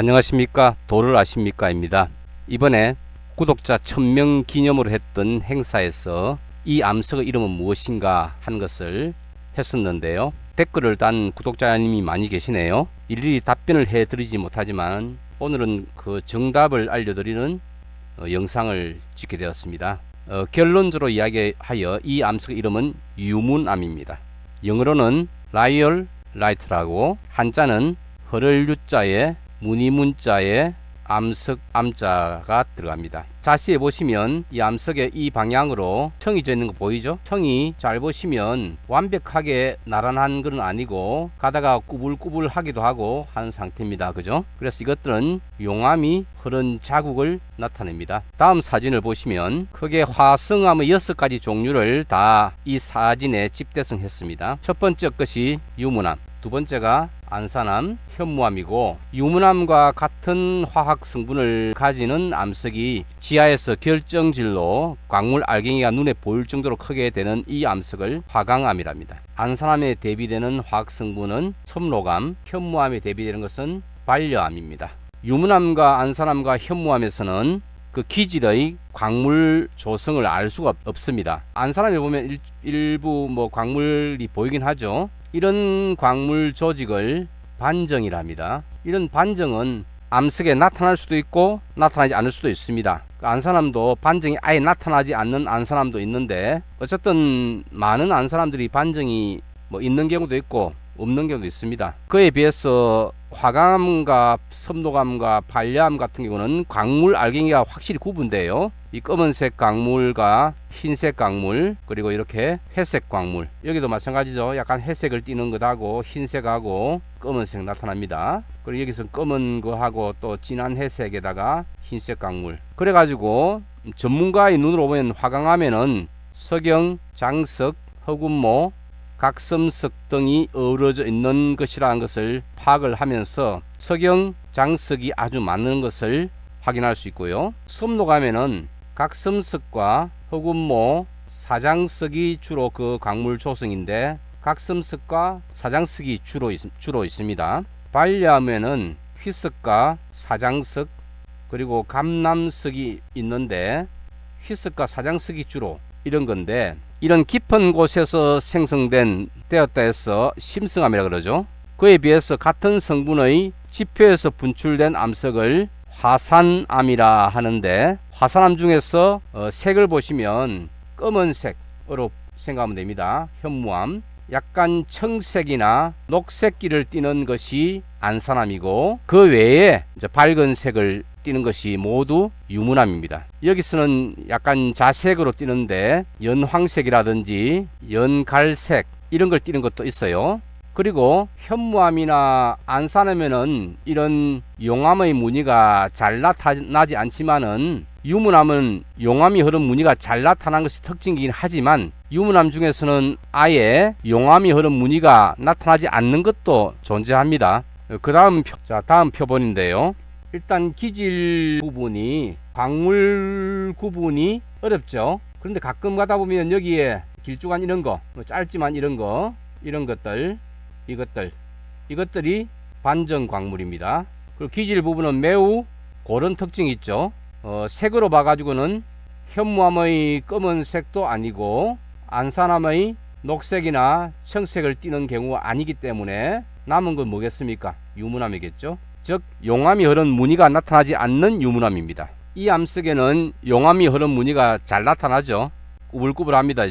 안녕하십니까, 도를 아십니까입니다. 이번에 구독자 1000명 기념으로 했던 행사에서 이 암석의 이름은 무엇인가 하는 것을 했었는데요. 댓글을 단 구독자님이 많이 계시네요. 일일이 답변을 해드리지 못하지만 오늘은 그 정답을 알려드리는 영상을 찍게 되었습니다. 결론적으로 이야기하여 이 암석의 이름은 유문암입니다. 영어로는 라이얼 라이트라고, 한자는 허를 유자에 무늬문자에 암석 암자가 들어갑니다. 자세히 보시면 이 암석의 이 방향으로 청이 져 있는 거 보이죠? 청이 잘 보시면 완벽하게 나란한 건 아니고 가다가 꾸불꾸불하기도 하고 하는 상태입니다. 그죠? 그래서 이것들은 용암이 흐른 자국을 나타냅니다. 다음 사진을 보시면 크게 화성암의 6가지 종류를 다 이 사진에 집대성했습니다. 첫 번째 것이 유문암, 두 번째가 안산암, 현무암이고, 유문암과 같은 화학 성분을 가지는 암석이 지하에서 결정질로 광물 알갱이가 눈에 보일 정도로 크게 되는 이 암석을 화강암이랍니다. 안산암에 대비되는 화학 성분은 첨로감, 현무암에 대비되는 것은 반려암입니다. 유문암과 안산암과 현무암에서는 그 기질의 광물 조성을 알 수가 없습니다. 안산암에 보면 일부 광물이 보이긴 하죠. 이런 광물 조직을 반정이랍니다. 이런 반정은 암석에 나타날 수도 있고 나타나지 않을 수도 있습니다. 안산암도 반정이 아예 나타나지 않는 안산암도 있는데, 어쨌든 많은 안산암들이 반정이 있는 경우도 있고 없는 경우도 있습니다. 그에 비해서 화강암과 섭록암과 반려암 같은 경우는 광물 알갱이가 확실히 구분돼요. 이 검은색 광물과 흰색 광물, 그리고 이렇게 회색 광물, 여기도 마찬가지죠. 약간 회색을 띠는 것하고 흰색하고 검은색 나타납니다. 그리고 여기서 검은 거하고 또 진한 회색에다가 흰색 광물, 그래가지고 전문가의 눈으로 보면 화강암에는 석영, 장석, 허군모, 각섬석 등이 어우러져 있는 것이라는 것을 파악을 하면서 석영, 장석이 아주 많은 것을 확인할 수 있고요. 섭록암에는 각섬석과 허군모, 사장석이 주로 그 광물 조성인데 각섬석과 사장석이 주로 있습니다. 반려암에는 휘석과 사장석 그리고 감남석이 있는데 휘석과 사장석이 주로 이런 건데, 이런 깊은 곳에서 되었다 해서 심성암이라 그러죠. 그에 비해서 같은 성분의 지표에서 분출된 암석을 화산암이라 하는데, 화산암 중에서 색을 보시면 검은색으로 생각하면 됩니다. 현무암, 약간 청색이나 녹색기를 띠는 것이 안산암이고, 그 외에 밝은 색을 띠는 것이 모두 유문암입니다. 여기서는 약간 자색으로 띠는데 연황색이라든지 연갈색 이런 걸 띠는 것도 있어요. 그리고 현무암이나 안산암에는 이런 용암의 무늬가 잘 나타나지 않지만은, 유문암은 용암이 흐른 무늬가 잘 나타난 것이 특징이긴 하지만 유문암 중에서는 아예 용암이 흐른 무늬가 나타나지 않는 것도 존재합니다. 그 다음 다음 표본인데요. 일단 기질 부분이, 광물 구분이 어렵죠. 그런데 가끔 가다 보면 여기에 길쭉한 이런 거, 짧지만 이런 것들, 이것들이 반정 광물입니다. 그리고 기질 부분은 매우 고른 특징이 있죠. 색으로 봐가지고는 현무암의 검은색도 아니고 안산암의 녹색이나 청색을 띠는 경우가 아니기 때문에 남은 건 뭐겠습니까? 유문암이겠죠. 즉 용암이 흐른 무늬가 나타나지 않는 유문암입니다. 이 암석에는 용암이 흐른 무늬가 잘 나타나죠. 꾸불꾸불합니다.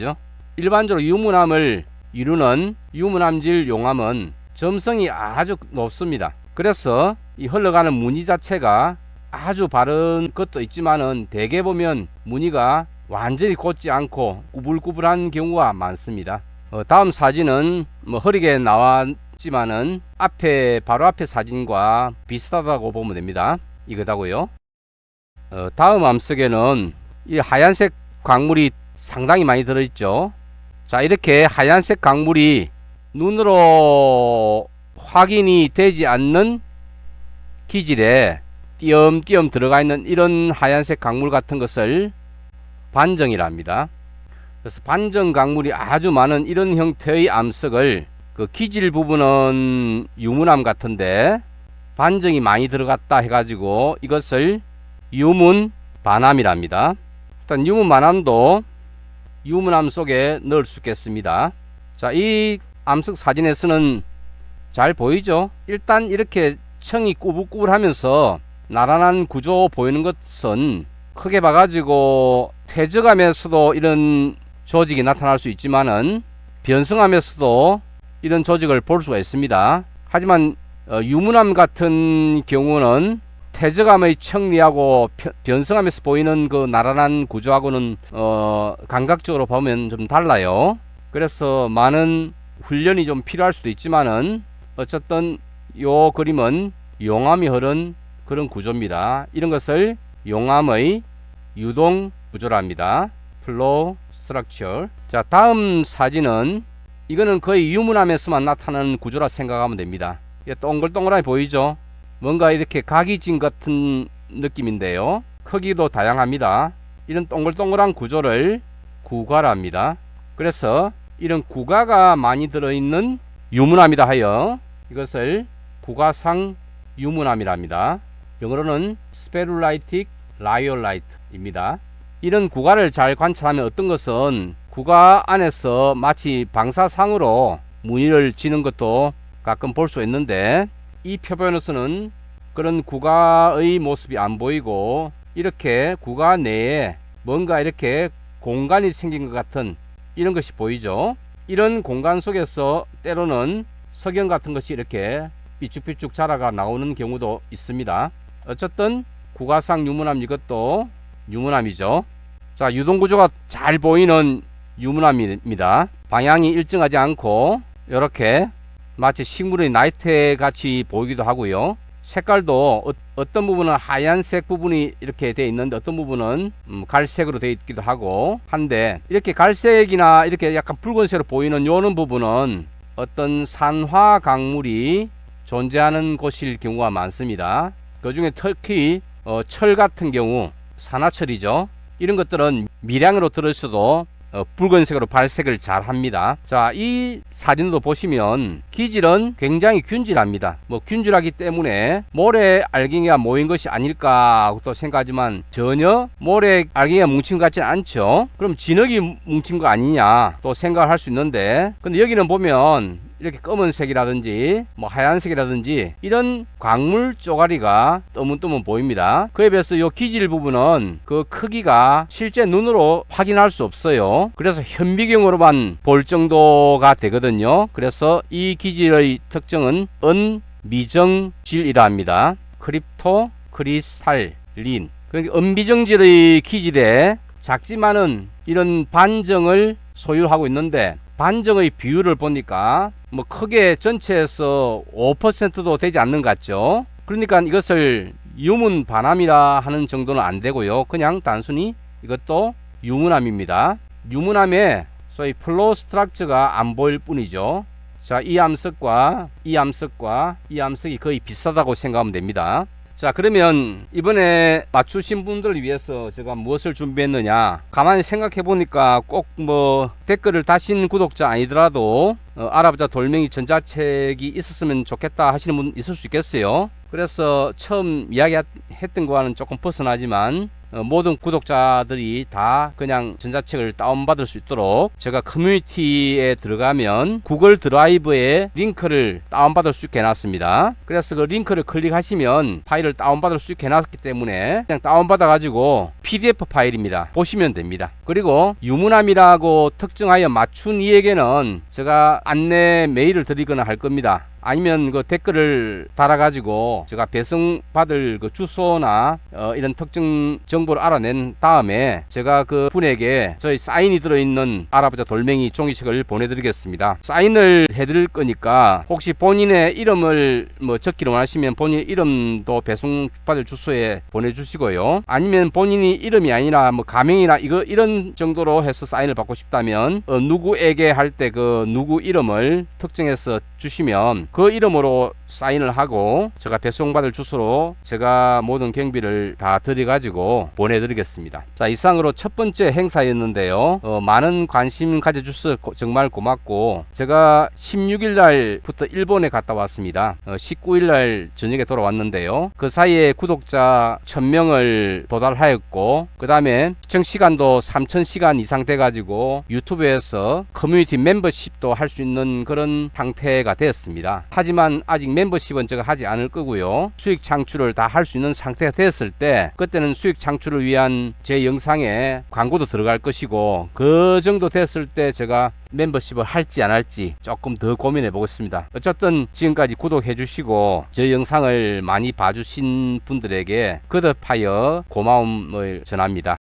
일반적으로 유문암을 이루는 유문암질 용암은 점성이 아주 높습니다. 그래서 이 흘러가는 무늬 자체가 아주 바른 것도 있지만은 대개 보면 무늬가 완전히 곧지 않고 꾸불꾸불한 경우가 많습니다. 다음 사진은 흐리게 나왔지만은 바로 앞에 사진과 비슷하다고 보면 됩니다. 이거다고요. 다음 암석에는 이 하얀색 광물이 상당히 많이 들어있죠. 자, 이렇게 하얀색 광물이 눈으로 확인이 되지 않는 기질에 띄엄띄엄 들어가 있는 이런 하얀색 광물 같은 것을 반정이랍니다. 그래서 반정 광물이 아주 많은 이런 형태의 암석을, 그 기질 부분은 유문암 같은데 반정이 많이 들어갔다 해가지고 이것을 유문 반함이랍니다. 일단 유문 반함도 유문함 속에 넣을 수 있겠습니다. 자, 이 암석 사진에서는 잘 보이죠? 일단 이렇게 청이 꾸불꾸불하면서 나란한 구조 보이는 것은 크게 봐가지고 퇴적함에서도 이런 조직이 나타날 수 있지만은 변성함에서도 이런 조직을 볼 수가 있습니다. 하지만 유문함 같은 경우는 퇴적함의 청리하고 변성함에서 보이는 그 나란한 구조하고는 감각적으로 보면 좀 달라요. 그래서 많은 훈련이 좀 필요할 수도 있지만은 어쨌든 요 그림은 용암이 흐른 그런 구조입니다. 이런 것을 용암의 유동 구조랍니다. 플로우 스트럭처. 자, 다음 사진은 이거는 거의 유문함에서만 나타나는 구조라 생각하면 됩니다. 동글동글하게 보이죠? 뭔가 이렇게 각이진 같은 느낌인데요. 크기도 다양합니다. 이런 동글동글한 구조를 구가랍니다. 그래서 이런 구가가 많이 들어있는 유문함이다 하여 이것을 구가상 유문함이랍니다. 영어로는 스페룰라이틱 라이올라이트입니다. 이런 구가를 잘 관찰하면 어떤 것은 구가 안에서 마치 방사상으로 무늬를 지는 것도 가끔 볼 수 있는데 이 표본에서는 그런 구가의 모습이 안 보이고 이렇게 구가 내에 뭔가 이렇게 공간이 생긴 것 같은 이런 것이 보이죠. 이런 공간 속에서 때로는 석영 같은 것이 이렇게 삐쭉삐쭉 자라가 나오는 경우도 있습니다. 어쨌든 구가상 유문함 이것도 유문함이죠. 자, 유동구조가 잘 보이는 유문함입니다. 방향이 일정하지 않고 이렇게 마치 식물의 나이테 같이 보이기도 하고요. 색깔도 어떤 부분은 하얀색 부분이 이렇게 되어 있는데 어떤 부분은 갈색으로 되어 있기도 하고 한데 이렇게 갈색이나 이렇게 약간 붉은색으로 보이는 요런 부분은 어떤 산화 강물이 존재하는 곳일 경우가 많습니다. 그 중에 특히 철 같은 경우 산화철이죠. 이런 것들은 미량으로 들었어도 붉은색으로 발색을 잘 합니다. 자, 이 사진도 보시면 기질은 굉장히 균질합니다. 균질하기 때문에 모래 알갱이가 모인 것이 아닐까 또 생각하지만 전혀 모래 알갱이가 뭉친 것 같지는 않죠. 그럼 진흙이 뭉친 거 아니냐 또 생각을 할 수 있는데 근데 여기는 보면 이렇게 검은색이라든지 하얀색이라든지 이런 광물 쪼가리가 뜨문뜨문 보입니다. 그에 비해서 이 기질 부분은 그 크기가 실제 눈으로 확인할 수 없어요. 그래서 현미경으로만 볼 정도가 되거든요. 그래서 이 기질의 특징은 은미정질이라 합니다. 크립토 크리스탈린. 그러니까 은미정질의 기질에 작지만은 이런 반정을 소유하고 있는데 반정의 비율을 보니까 크게 전체에서 5%도 되지 않는 것 같죠. 그러니까 이것을 유문 반함이라 하는 정도는 안 되고요. 그냥 단순히 이것도 유문함입니다. 유문함에 소위 플로우 스트럭처가 안 보일 뿐이죠. 자, 이 암석과 이 암석과 이 암석이 거의 비슷하다고 생각하면 됩니다. 자, 그러면 이번에 맞추신 분들을 위해서 제가 무엇을 준비했느냐 가만히 생각해 보니까 꼭 댓글을 다신 구독자 아니더라도 알아보자 돌멩이 전자책이 있었으면 좋겠다 하시는 분 있을 수 있겠어요. 그래서 처음 이야기했던 거와는 조금 벗어나지만 모든 구독자들이 다 그냥 전자책을 다운받을 수 있도록 제가 커뮤니티에 들어가면 구글 드라이브에 링크를 다운받을 수 있게 해놨습니다. 그래서 그 링크를 클릭하시면 파일을 다운받을 수 있게 해놨기 때문에 그냥 다운받아 가지고 PDF 파일입니다. 보시면 됩니다. 그리고 유문함이라고 특정하여 맞춘 이에게는 제가 안내 메일을 드리거나 할 겁니다. 아니면 그 댓글을 달아가지고 제가 배송받을 그 주소나 이런 특정 정보를 알아낸 다음에 제가 그 분에게 저희 사인이 들어있는 알아보자 돌멩이 종이책을 보내드리겠습니다. 사인을 해드릴 거니까 혹시 본인의 이름을 적기를 원하시면 본인 이름도 배송받을 주소에 보내주시고요. 아니면 본인이 이름이 아니라 가명이나 이런 정도로 해서 사인을 받고 싶다면 누구에게 할 때 그 누구 이름을 특정해서 주시면 그 이름으로 사인을 하고 제가 배송받을 주소로 제가 모든 경비를 다 드려가지고 보내드리겠습니다. 자, 이상으로 첫 번째 행사였는데요. 많은 관심 가져주셔서 정말 고맙고, 제가 16일 날부터 일본에 갔다 왔습니다. 19일 날 저녁에 돌아왔는데요. 그 사이에 구독자 1000명을 도달하였고, 그 다음에 시청 시간도 3000시간 이상 돼가지고 유튜브에서 커뮤니티 멤버십도 할 수 있는 그런 상태가 되었습니다. 하지만 아직 멤버십은 제가 하지 않을 거고요. 수익 창출을 다 할 수 있는 상태가 되었을 때, 그때는 수익 창출을 위한 제 영상에 광고도 들어갈 것이고, 그 정도 됐을 때 제가 멤버십을 할지 안 할지 조금 더 고민해 보겠습니다. 어쨌든 지금까지 구독해 주시고 저 영상을 많이 봐주신 분들에게 거듭하여 고마움을 전합니다.